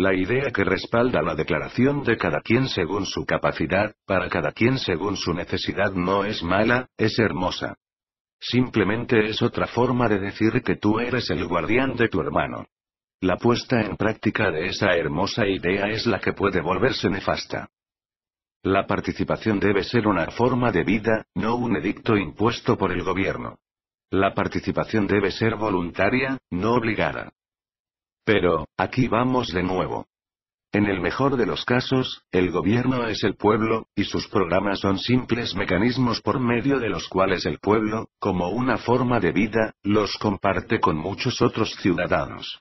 La idea que respalda la declaración de cada quien según su capacidad, para cada quien según su necesidad no es mala, es hermosa. Simplemente es otra forma de decir que tú eres el guardián de tu hermano. La puesta en práctica de esa hermosa idea es la que puede volverse nefasta. La participación debe ser una forma de vida, no un edicto impuesto por el gobierno. La participación debe ser voluntaria, no obligada. Pero, aquí vamos de nuevo. En el mejor de los casos, el gobierno es el pueblo, y sus programas son simples mecanismos por medio de los cuales el pueblo, como una forma de vida, los comparte con muchos otros ciudadanos.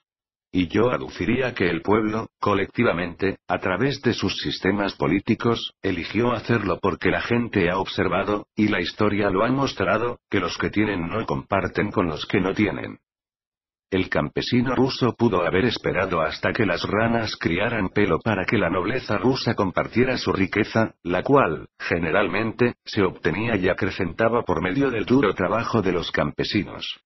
Y yo aduciría que el pueblo, colectivamente, a través de sus sistemas políticos, eligió hacerlo porque la gente ha observado, y la historia lo ha mostrado, que los que tienen no comparten con los que no tienen. El campesino ruso pudo haber esperado hasta que las ranas criaran pelo para que la nobleza rusa compartiera su riqueza, la cual, generalmente, se obtenía y acrecentaba por medio del duro trabajo de los campesinos.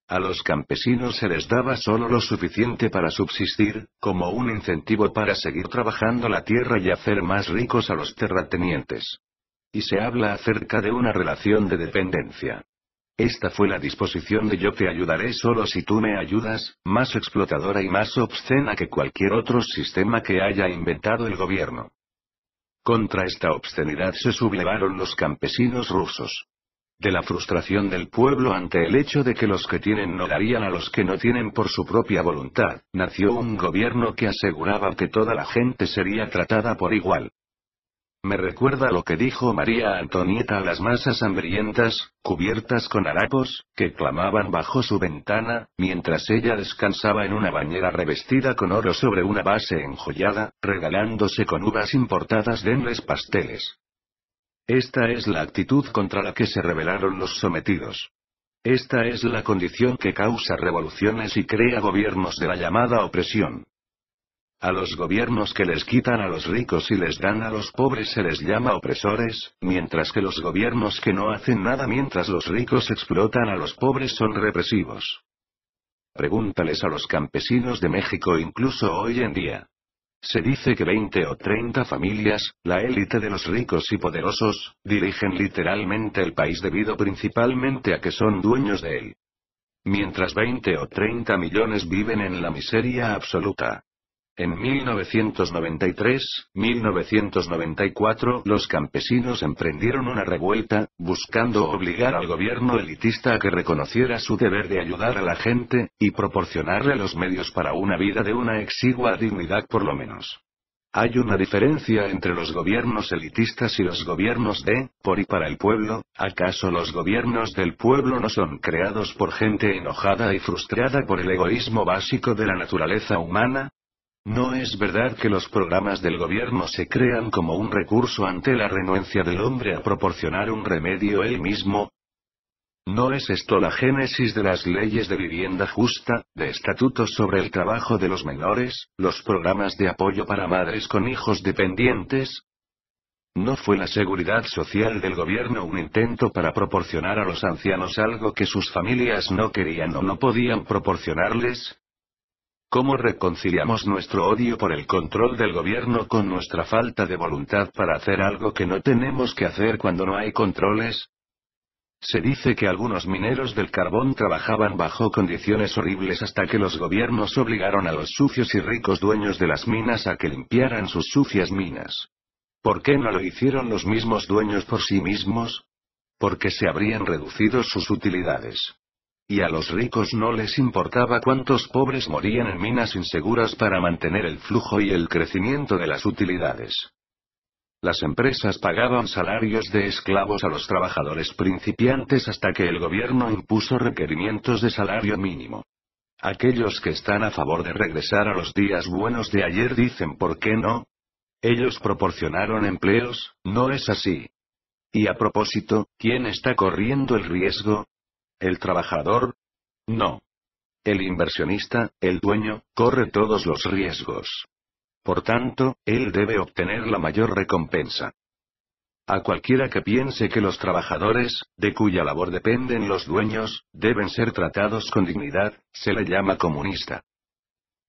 A los campesinos se les daba solo lo suficiente para subsistir, como un incentivo para seguir trabajando la tierra y hacer más ricos a los terratenientes. Y se habla acerca de una relación de dependencia. Esta fue la disposición de yo te ayudaré solo si tú me ayudas, más explotadora y más obscena que cualquier otro sistema que haya inventado el gobierno. Contra esta obscenidad se sublevaron los campesinos rusos. De la frustración del pueblo ante el hecho de que los que tienen no darían a los que no tienen por su propia voluntad, nació un gobierno que aseguraba que toda la gente sería tratada por igual. Me recuerda lo que dijo María Antonieta a las masas hambrientas, cubiertas con harapos, que clamaban bajo su ventana, mientras ella descansaba en una bañera revestida con oro sobre una base enjollada, regalándose con uvas importadas denles pasteles. Esta es la actitud contra la que se rebelaron los sometidos. Esta es la condición que causa revoluciones y crea gobiernos de la llamada opresión. A los gobiernos que les quitan a los ricos y les dan a los pobres se les llama opresores, mientras que los gobiernos que no hacen nada mientras los ricos explotan a los pobres son represivos. Pregúntales a los campesinos de México incluso hoy en día. Se dice que 20 o 30 familias, la élite de los ricos y poderosos, dirigen literalmente el país debido principalmente a que son dueños de él. Mientras 20 o 30 millones viven en la miseria absoluta. En 1993-1994 los campesinos emprendieron una revuelta, buscando obligar al gobierno elitista a que reconociera su deber de ayudar a la gente, y proporcionarle los medios para una vida de una exigua dignidad por lo menos. Hay una diferencia entre los gobiernos elitistas y los gobiernos de, por y para el pueblo. ¿Acaso los gobiernos del pueblo no son creados por gente enojada y frustrada por el egoísmo básico de la naturaleza humana? ¿No es verdad que los programas del gobierno se crean como un recurso ante la renuencia del hombre a proporcionar un remedio él mismo? ¿No es esto la génesis de las leyes de vivienda justa, de estatutos sobre el trabajo de los menores, los programas de apoyo para madres con hijos dependientes? ¿No fue la seguridad social del gobierno un intento para proporcionar a los ancianos algo que sus familias no querían o no podían proporcionarles? ¿Cómo reconciliamos nuestro odio por el control del gobierno con nuestra falta de voluntad para hacer algo que no tenemos que hacer cuando no hay controles? Se dice que algunos mineros del carbón trabajaban bajo condiciones horribles hasta que los gobiernos obligaron a los sucios y ricos dueños de las minas a que limpiaran sus sucias minas. ¿Por qué no lo hicieron los mismos dueños por sí mismos? Porque se habrían reducido sus utilidades. Y a los ricos no les importaba cuántos pobres morían en minas inseguras para mantener el flujo y el crecimiento de las utilidades. Las empresas pagaban salarios de esclavos a los trabajadores principiantes hasta que el gobierno impuso requerimientos de salario mínimo. Aquellos que están a favor de regresar a los días buenos de ayer dicen ¿por qué no? Ellos proporcionaron empleos, ¿no es así? Y a propósito, ¿quién está corriendo el riesgo? ¿El trabajador? No. El inversionista, el dueño, corre todos los riesgos. Por tanto, él debe obtener la mayor recompensa. A cualquiera que piense que los trabajadores, de cuya labor dependen los dueños, deben ser tratados con dignidad, se le llama comunista.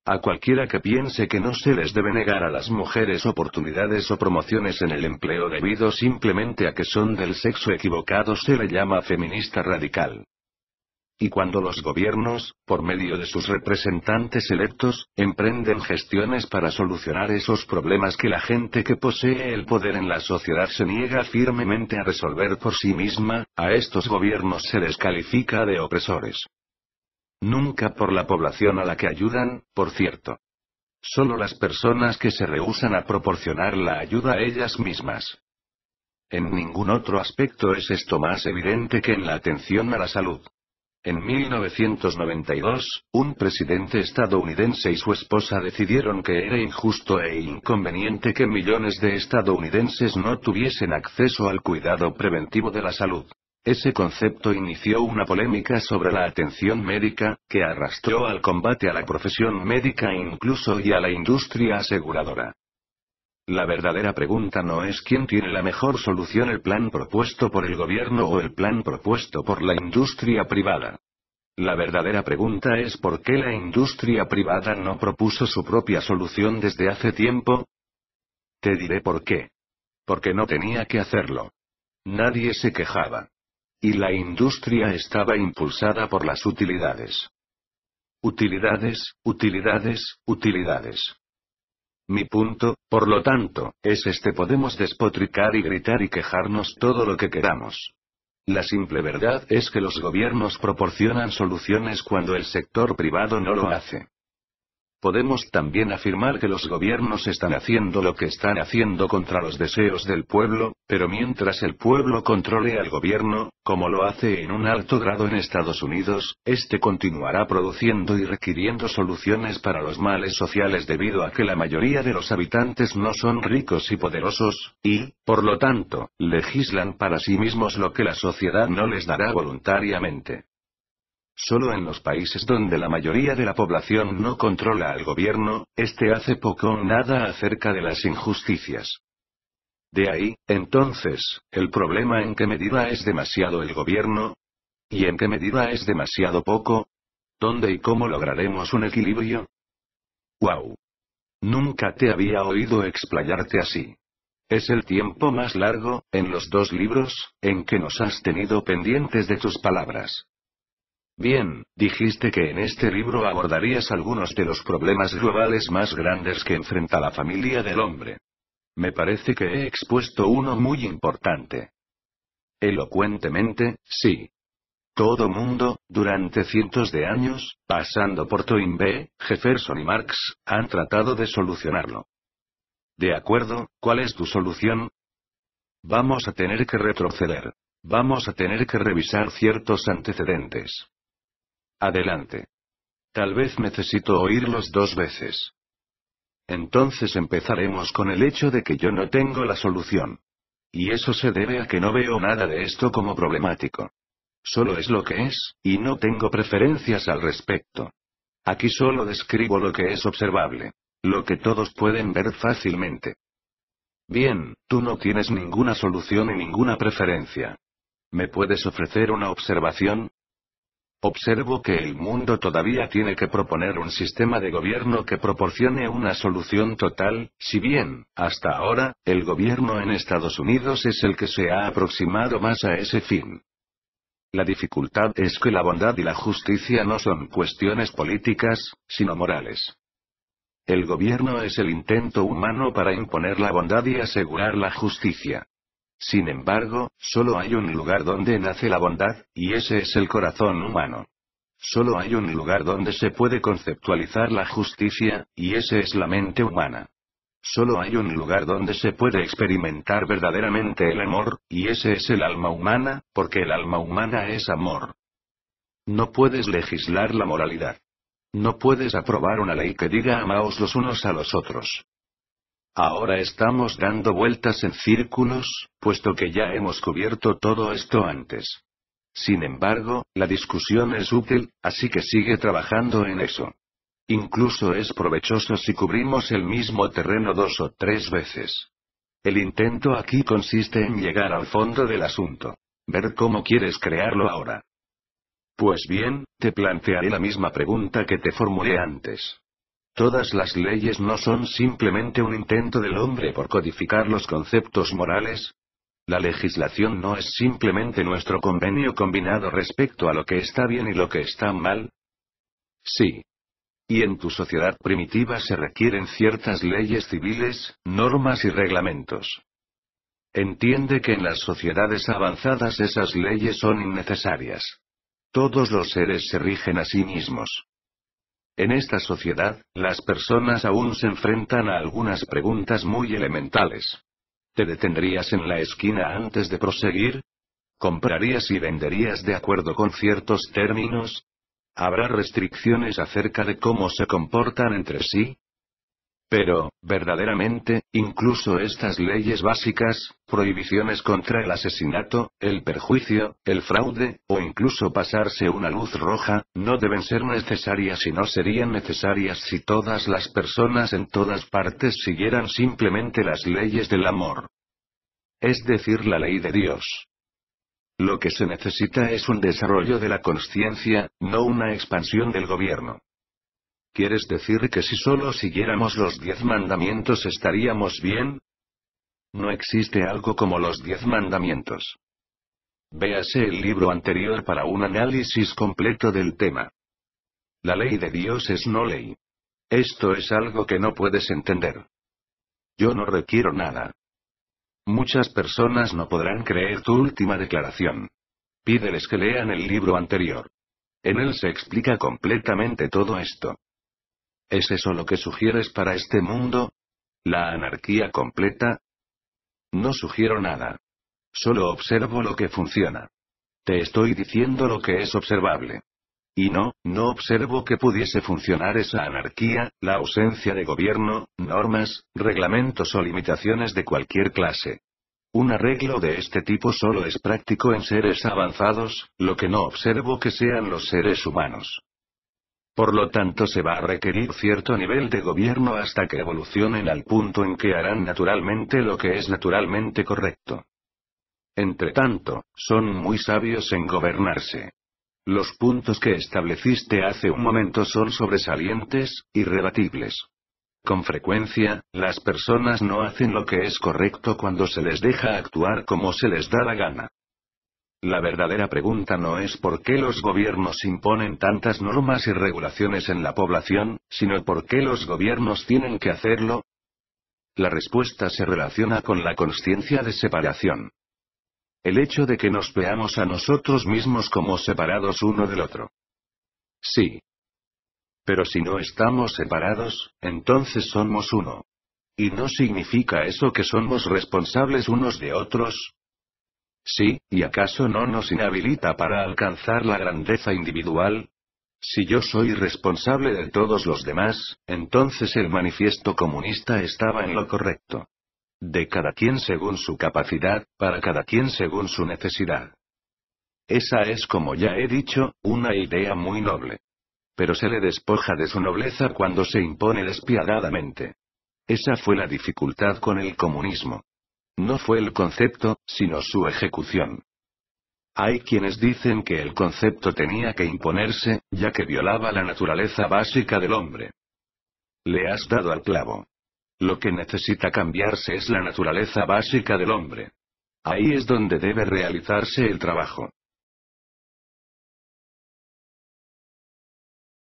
A cualquiera que piense que no se les debe negar a las mujeres oportunidades o promociones en el empleo debido simplemente a que son del sexo equivocado se le llama feminista radical. Y cuando los gobiernos, por medio de sus representantes electos, emprenden gestiones para solucionar esos problemas que la gente que posee el poder en la sociedad se niega firmemente a resolver por sí misma, a estos gobiernos se les califica de opresores. Nunca por la población a la que ayudan, por cierto. Solo las personas que se rehúsan a proporcionar la ayuda a ellas mismas. En ningún otro aspecto es esto más evidente que en la atención a la salud. En 1992, un presidente estadounidense y su esposa decidieron que era injusto e inconveniente que millones de estadounidenses no tuviesen acceso al cuidado preventivo de la salud. Ese concepto inició una polémica sobre la atención médica, que arrastró al combate a la profesión médica e incluso y a la industria aseguradora. La verdadera pregunta no es quién tiene la mejor solución, el plan propuesto por el gobierno o el plan propuesto por la industria privada. La verdadera pregunta es por qué la industria privada no propuso su propia solución desde hace tiempo. Te diré por qué. Porque no tenía que hacerlo. Nadie se quejaba. Y la industria estaba impulsada por las utilidades. Utilidades, utilidades, utilidades. Mi punto, por lo tanto, es este: podemos despotricar y gritar y quejarnos todo lo que queramos. La simple verdad es que los gobiernos proporcionan soluciones cuando el sector privado no lo hace. Podemos también afirmar que los gobiernos están haciendo lo que están haciendo contra los deseos del pueblo, pero mientras el pueblo controle al gobierno, como lo hace en un alto grado en Estados Unidos, este continuará produciendo y requiriendo soluciones para los males sociales debido a que la mayoría de los habitantes no son ricos y poderosos, y, por lo tanto, legislan para sí mismos lo que la sociedad no les dará voluntariamente. Solo en los países donde la mayoría de la población no controla al gobierno, este hace poco o nada acerca de las injusticias. De ahí, entonces, el problema: ¿en qué medida es demasiado el gobierno? ¿Y en qué medida es demasiado poco? ¿Dónde y cómo lograremos un equilibrio? ¡Wow! Nunca te había oído explayarte así. Es el tiempo más largo, en los 2 libros, en que nos has tenido pendientes de tus palabras. Bien, dijiste que en este libro abordarías algunos de los problemas globales más grandes que enfrenta la familia del hombre. Me parece que he expuesto uno muy importante. Elocuentemente, sí. Todo mundo, durante cientos de años, pasando por Toynbee, Jefferson y Marx, han tratado de solucionarlo. ¿De acuerdo? ¿Cuál es tu solución? Vamos a tener que retroceder. Vamos a tener que revisar ciertos antecedentes. Adelante. Tal vez necesito oírlos 2 veces. Entonces empezaremos con el hecho de que yo no tengo la solución. Y eso se debe a que no veo nada de esto como problemático. Solo es lo que es, y no tengo preferencias al respecto. Aquí solo describo lo que es observable. Lo que todos pueden ver fácilmente. Bien, tú no tienes ninguna solución y ninguna preferencia. ¿Me puedes ofrecer una observación? Observo que el mundo todavía tiene que proponer un sistema de gobierno que proporcione una solución total, si bien, hasta ahora, el gobierno en Estados Unidos es el que se ha aproximado más a ese fin. La dificultad es que la bondad y la justicia no son cuestiones políticas, sino morales. El gobierno es el intento humano para imponer la bondad y asegurar la justicia. Sin embargo, solo hay un lugar donde nace la bondad, y ese es el corazón humano. Solo hay un lugar donde se puede conceptualizar la justicia, y ese es la mente humana. Solo hay un lugar donde se puede experimentar verdaderamente el amor, y ese es el alma humana, porque el alma humana es amor. No puedes legislar la moralidad. No puedes aprobar una ley que diga amaos los unos a los otros. Ahora estamos dando vueltas en círculos, puesto que ya hemos cubierto todo esto antes. Sin embargo, la discusión es útil, así que sigue trabajando en eso. Incluso es provechoso si cubrimos el mismo terreno 2 o 3 veces. El intento aquí consiste en llegar al fondo del asunto. Ver cómo quieres crearlo ahora. Pues bien, te plantearé la misma pregunta que te formulé antes. Todas las leyes no son simplemente un intento del hombre por codificar los conceptos morales. La legislación no es simplemente nuestro convenio combinado respecto a lo que está bien y lo que está mal. Sí. Y en tu sociedad primitiva se requieren ciertas leyes civiles, normas y reglamentos. Entiende que en las sociedades avanzadas esas leyes son innecesarias. Todos los seres se rigen a sí mismos. En esta sociedad, las personas aún se enfrentan a algunas preguntas muy elementales. ¿Te detendrías en la esquina antes de proseguir? ¿Comprarías y venderías de acuerdo con ciertos términos? ¿Habrá restricciones acerca de cómo se comportan entre sí? Pero, verdaderamente, incluso estas leyes básicas, prohibiciones contra el asesinato, el perjuicio, el fraude, o incluso pasarse una luz roja, no deben ser necesarias y no serían necesarias si todas las personas en todas partes siguieran simplemente las leyes del amor. Es decir, la ley de Dios. Lo que se necesita es un desarrollo de la consciencia, no una expansión del gobierno. ¿Quieres decir que si solo siguiéramos los 10 mandamientos estaríamos bien? No existe algo como los 10 mandamientos. Véase el libro anterior para un análisis completo del tema. La ley de Dios es no ley. Esto es algo que no puedes entender. Yo no requiero nada. Muchas personas no podrán creer tu última declaración. Pídeles que lean el libro anterior. En él se explica completamente todo esto. ¿Es eso lo que sugieres para este mundo? ¿La anarquía completa? No sugiero nada. Solo observo lo que funciona. Te estoy diciendo lo que es observable. Y no observo que pudiese funcionar esa anarquía, la ausencia de gobierno, normas, reglamentos o limitaciones de cualquier clase. Un arreglo de este tipo solo es práctico en seres avanzados, lo que no observo que sean los seres humanos. Por lo tanto, se va a requerir cierto nivel de gobierno hasta que evolucionen al punto en que harán naturalmente lo que es naturalmente correcto. Entretanto, son muy sabios en gobernarse. Los puntos que estableciste hace un momento son sobresalientes, irrebatibles. Con frecuencia, las personas no hacen lo que es correcto cuando se les deja actuar como se les da la gana. La verdadera pregunta no es por qué los gobiernos imponen tantas normas y regulaciones en la población, sino por qué los gobiernos tienen que hacerlo. La respuesta se relaciona con la consciencia de separación. El hecho de que nos veamos a nosotros mismos como separados uno del otro. Sí. Pero si no estamos separados, entonces somos uno. ¿Y no significa eso que somos responsables unos de otros? Sí, ¿y acaso no nos inhabilita para alcanzar la grandeza individual? Si yo soy responsable de todos los demás, entonces el manifiesto comunista estaba en lo correcto. De cada quien según su capacidad, para cada quien según su necesidad. Esa es, como ya he dicho, una idea muy noble. Pero se le despoja de su nobleza cuando se impone despiadadamente. Esa fue la dificultad con el comunismo. No fue el concepto, sino su ejecución. Hay quienes dicen que el concepto tenía que imponerse, ya que violaba la naturaleza básica del hombre. Le has dado al clavo. Lo que necesita cambiarse es la naturaleza básica del hombre. Ahí es donde debe realizarse el trabajo.